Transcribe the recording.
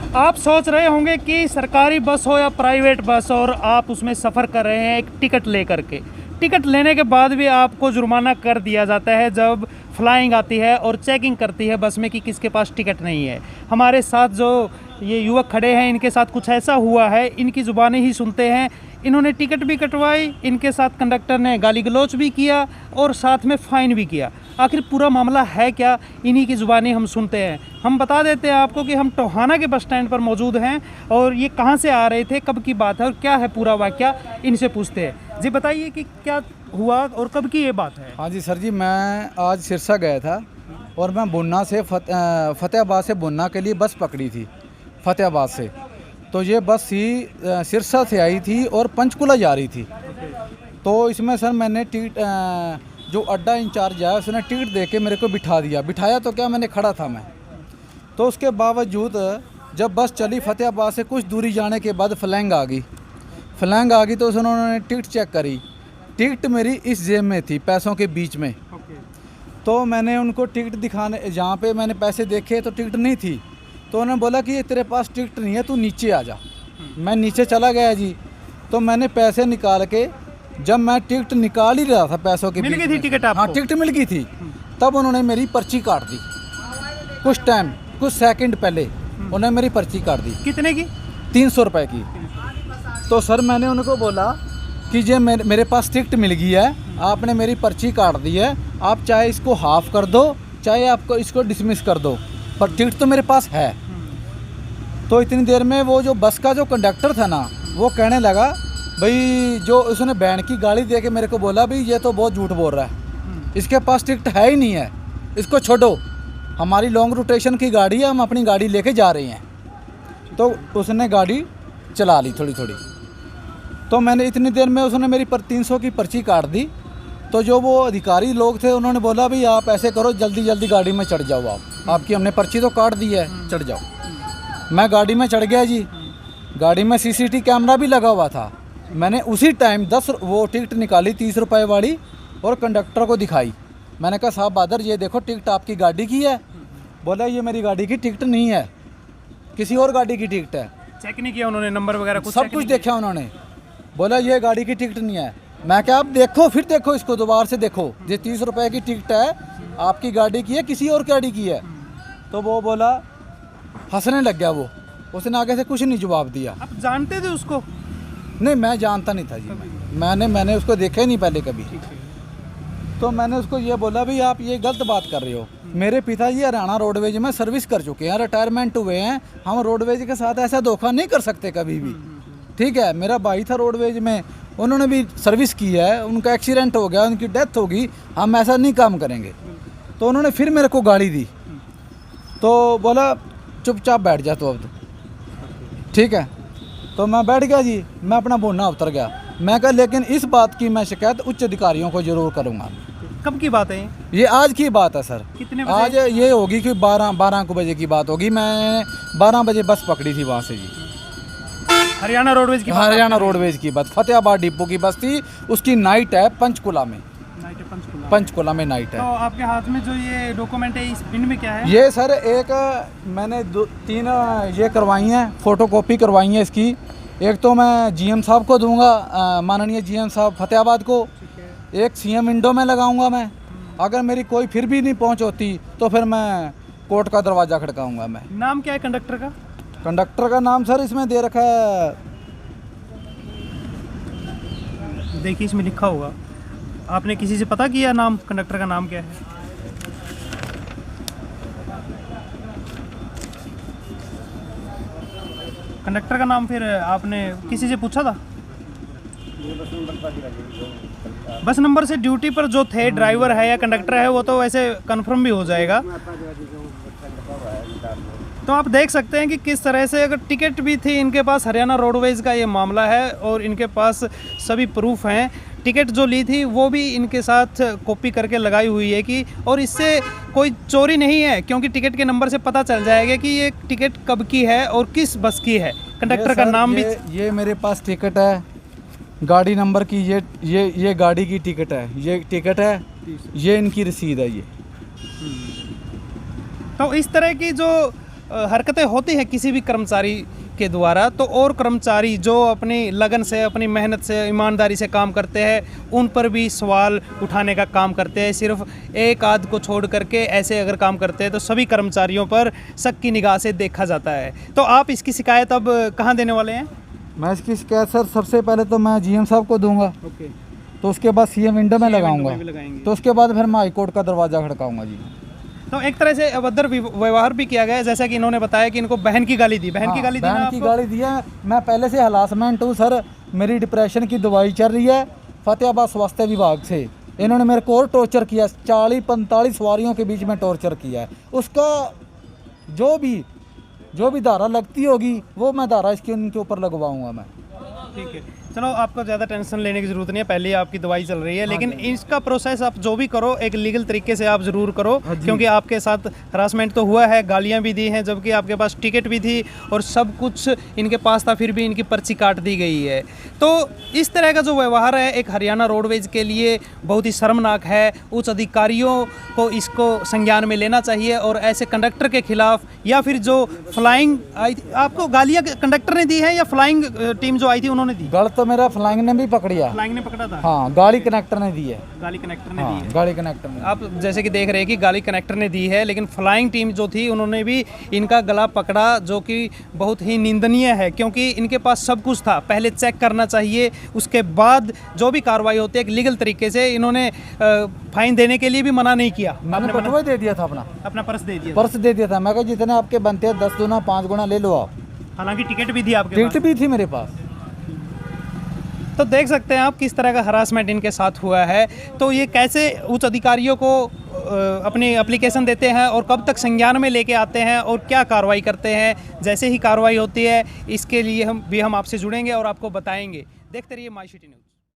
आप सोच रहे होंगे कि सरकारी बस हो या प्राइवेट बस और आप उसमें सफ़र कर रहे हैं एक टिकट लेकर के, टिकट लेने के बाद भी आपको जुर्माना कर दिया जाता है जब फ्लाइंग आती है और चेकिंग करती है बस में कि किसके पास टिकट नहीं है। हमारे साथ जो ये युवक खड़े हैं इनके साथ कुछ ऐसा हुआ है, इनकी ज़ुबानें ही सुनते हैं। इन्होंने टिकट भी कटवाई, इनके साथ कंडक्टर ने गाली गलौच भी किया और साथ में फ़ाइन भी किया। आखिर पूरा मामला है क्या, इन्हीं की ज़ुबानी हम सुनते हैं। हम बता देते हैं आपको कि हम टोहाना के बस स्टैंड पर मौजूद हैं और ये कहाँ से आ रहे थे, कब की बात है और क्या है पूरा वाक़या, इनसे पूछते हैं। जी बताइए कि क्या हुआ और कब की ये बात है। हाँ जी सर जी, मैं आज सिरसा गया था और मैं बुन्ना से फतेहाबाद से बुन्ना के लिए बस पकड़ी थी फतेहाबाद से। तो ये बस ही सिरसा से आई थी और पंचकुला जा रही थी। तो इसमें सर मैंने टिकट जो अड्डा इंचार्ज है उसने टिकट दे के मेरे को बिठाया तो क्या, मैंने खड़ा था मैं। तो उसके बावजूद जब बस चली फतेहाबाद से कुछ दूरी जाने के बाद फ्लैंग आ गई तो उन्होंने टिकट चेक करी। टिकट मेरी इस जेब में थी, पैसों के बीच में। तो मैंने उनको टिकट दिखाने, जहाँ पे मैंने पैसे देखे तो टिकट नहीं थी। तो उन्होंने बोला कि ये तेरे पास टिकट नहीं है, तू नीचे आ जा। मैं नीचे चला गया जी। तो मैंने पैसे निकाल के, जब मैं टिकट निकाल ही रहा था पैसों के मिल बीच गई थी में, टिकट आपको? हाँ टिकट मिल गई थी। तब उन्होंने मेरी पर्ची काट दी। कुछ सेकंड पहले उन्होंने मेरी पर्ची काट दी। कितने की? 300 रुपये की। तो सर मैंने उनको बोला कि ये मेरे पास टिकट मिल गई है, आपने मेरी पर्ची काट दी है, आप चाहे इसको हाफ कर दो चाहे आपको इसको डिसमिस कर दो, पर टिकट तो मेरे पास है। तो इतनी देर में वो जो बस का जो कंडक्टर था ना, वो कहने लगा भाई, जो उसने बैंड की गाली दे के मेरे को बोला भाई ये तो बहुत झूठ बोल रहा है, इसके पास टिकट है ही नहीं है, इसको छोड़ो, हमारी लॉन्ग रोटेशन की गाड़ी है, हम अपनी गाड़ी लेके जा रहे हैं। तो उसने गाड़ी चला ली थोड़ी। तो मैंने इतनी देर में उसने मेरी 300 की पर्ची काट दी। तो जो वो अधिकारी लोग थे उन्होंने बोला भाई आप ऐसे करो, जल्दी गाड़ी में चढ़ जाओ, आपकी हमने पर्ची तो काट दी है, चढ़ जाओ। मैं गाड़ी में चढ़ गया जी। गाड़ी में CCTV कैमरा भी लगा हुआ था। मैंने उसी टाइम 10 वो टिकट निकाली 30 रुपये वाली और कंडक्टर को दिखाई। मैंने कहा साहब बहादुर ये देखो टिकट आपकी गाड़ी की है। बोला ये मेरी गाड़ी की टिकट नहीं है, किसी और गाड़ी की टिकट है। चेक नहीं किया उन्होंने, नंबर वगैरह कुछ? सब कुछ देखा उन्होंने। बोला ये गाड़ी की टिकट नहीं है। मैं क्या, आप देखो, फिर देखो, इसको दोबारा से देखो, ये 30 रुपये की टिकट है, आपकी गाड़ी की है किसी और गाड़ी की है। तो वो बोला, हंसने लग गया वो, उसने आगे से कुछ नहीं जवाब दिया। आप जानते थे उसको? नहीं, मैं जानता नहीं था जी। मैंने उसको देखा ही नहीं पहले कभी। तो मैंने उसको ये बोला भाई आप ये गलत बात कर रहे हो। मेरे पिताजी हरियाणा रोडवेज में सर्विस कर चुके हैं, रिटायरमेंट हुए हैं, हम रोडवेज के साथ ऐसा धोखा नहीं कर सकते कभी भी। ठीक है, मेरा भाई था रोडवेज में, उन्होंने भी सर्विस की है, उनका एक्सीडेंट हो गया, उनकी डेथ होगी, हम ऐसा नहीं काम करेंगे। तो उन्होंने फिर मेरे को गाड़ी दी। तो बोला चुपचाप बैठ जा तो अब। ठीक है, तो मैं बैठ गया जी। मैं अपना बोलना उतर गया। मैं कहा लेकिन इस बात की मैं शिकायत उच्च अधिकारियों को जरूर करूँगा। कब की बात है ये आज की बात है सर। कितने बजे? आज ये होगी कि 12 बजे की बात होगी। मैं 12 बजे बस पकड़ी थी वहाँ से जी। हरियाणा रोडवेज की? हरियाणा रोडवेज की बस, फतेहाबाद डिपो की बस थी। उसकी नाइट है पंचकुला में। पंचकुला में नाइट है। तो आपके हाथ में जो ये डॉक्यूमेंट है इस इनमें क्या है? ये सर एक मैंने 3 ये करवाई हैं, फोटोकॉपी करवाई है इसकी। एक तो मैं GM साहब को दूंगा, माननीय GM साहब फतेहाबाद को। एक CM विंडो में लगाऊंगा मैं। अगर मेरी कोई फिर भी नहीं पहुंच होती तो फिर मैं कोर्ट का दरवाज़ा खड़काऊंगा मैं। नाम क्या है कंडक्टर का? कंडक्टर का नाम सर इसमें दे रखा है, देखिए इसमें लिखा होगा। आपने किसी से पता किया नाम, कंडक्टर का नाम क्या है? कंडक्टर का नाम फिर आपने किसी से पूछा था? बस नंबर से ड्यूटी पर जो थे, ड्राइवर है या कंडक्टर है, वो तो वैसे कंफर्म भी हो जाएगा। तो आप देख सकते हैं कि किस तरह से, अगर टिकट भी थी इनके पास, हरियाणा रोडवेज का ये मामला है और इनके पास सभी प्रूफ हैं। टिकट जो ली थी वो भी इनके साथ कॉपी करके लगाई हुई है कि, और इससे कोई चोरी नहीं है क्योंकि टिकट के नंबर से पता चल जाएगा कि ये टिकट कब की है और किस बस की है। कंडक्टर का नाम भी ये मेरे पास टिकट है, गाड़ी नंबर की, ये गाड़ी की टिकट है, ये टिकट है, ये इनकी रसीद है ये। तो इस तरह की जो हरकतें होती हैं किसी भी कर्मचारी के द्वारा, तो और कर्मचारी जो अपनी लगन से, अपनी मेहनत से, ईमानदारी से काम करते हैं, उन पर भी सवाल उठाने का काम करते हैं। सिर्फ एक आध को छोड़ करके ऐसे अगर काम करते हैं तो सभी कर्मचारियों पर शक की निगाह से देखा जाता है। तो आप इसकी शिकायत अब कहाँ देने वाले हैं? मैं इसकी शिकायत सर सबसे पहले तो मैं जीएम साहब को दूंगा, ओके, तो उसके बाद सीएम विंडो में लगाऊंगा, लगाएंगे। तो उसके बाद फिर मैं हाईकोर्ट का दरवाज़ा खड़काऊंगा जी। तो एक तरह से अभद्र व्यवहार भी किया गया है, जैसा कि इन्होंने बताया कि इनको बहन की गाली दी। बहन की गाली दी ना बहन की आपको? गाली दी है। मैं पहले से हलासमेंट हूँ सर, मेरी डिप्रेशन की दवाई चल रही है फतेहाबाद स्वास्थ्य विभाग से। इन्होंने मेरे को और टॉर्चर किया, 40-45 सवारियों के बीच में टॉर्चर किया है। उसका जो भी धारा लगती होगी वो मैं धारा इसके उनके ऊपर लगवाऊंगा मैं। ठीक है, चलो आपको ज़्यादा टेंशन लेने की ज़रूरत नहीं है, पहले ही आपकी दवाई चल रही है, लेकिन इसका प्रोसेस आप जो भी करो एक लीगल तरीके से आप ज़रूर करो, क्योंकि आपके साथ हरासमेंट तो हुआ है, गालियां भी दी हैं, जबकि आपके पास टिकट भी थी और सब कुछ इनके पास था, फिर भी इनकी पर्ची काट दी गई है। तो इस तरह का जो व्यवहार है एक हरियाणा रोडवेज के लिए बहुत ही शर्मनाक है। उच्च अधिकारियों को इसको संज्ञान में लेना चाहिए और ऐसे कंडक्टर के खिलाफ, या फिर जो फ्लाइंग आपको गालियाँ कंडक्टर ने दी है या फ्लाइंग टीम जो आई थी उन्होंने दी? गल तो मेरा फ्लाइंग ने भी पकड़िया, फ्लाइंग ने पकड़ा था। हाँ, गाड़ी कनेक्टर ने दी है। गाली कनेक्टर ने दी हाँ, है। गाड़ी कनेक्टर ने। आप जैसे कि देख रहे हैं कि गाली कनेक्टर ने दी है, लेकिन फ्लाइंग टीम जो थी उन्होंने भी इनका गला पकड़ा, जो कि बहुत ही निंदनीय है, क्योंकि इनके पास सब कुछ था। पहले चेक करना चाहिए, उसके बाद जो भी कार्रवाई होती है एक लीगल तरीके से। इन्होंने फाइन देने के लिए भी मना नहीं किया, मैंने पटवा दे दिया था, अपना पर्स दे दिया। पर्स दे दिया था। मैं कहा जितने आपके बनते हैं 10 गुना 5 गुना ले लो आप। हालांकि टिकट भी थी आपके पास। टिकट भी थी मेरे पास। तो देख सकते हैं आप किस तरह का हरासमेंट इनके साथ हुआ है। तो ये कैसे उच्च अधिकारियों को अपनी एप्लीकेशन देते हैं और कब तक संज्ञान में लेके आते हैं और क्या कार्रवाई करते हैं, जैसे ही कार्रवाई होती है इसके लिए हम आपसे जुड़ेंगे और आपको बताएंगे। देखते रहिए माई सिटी न्यूज़।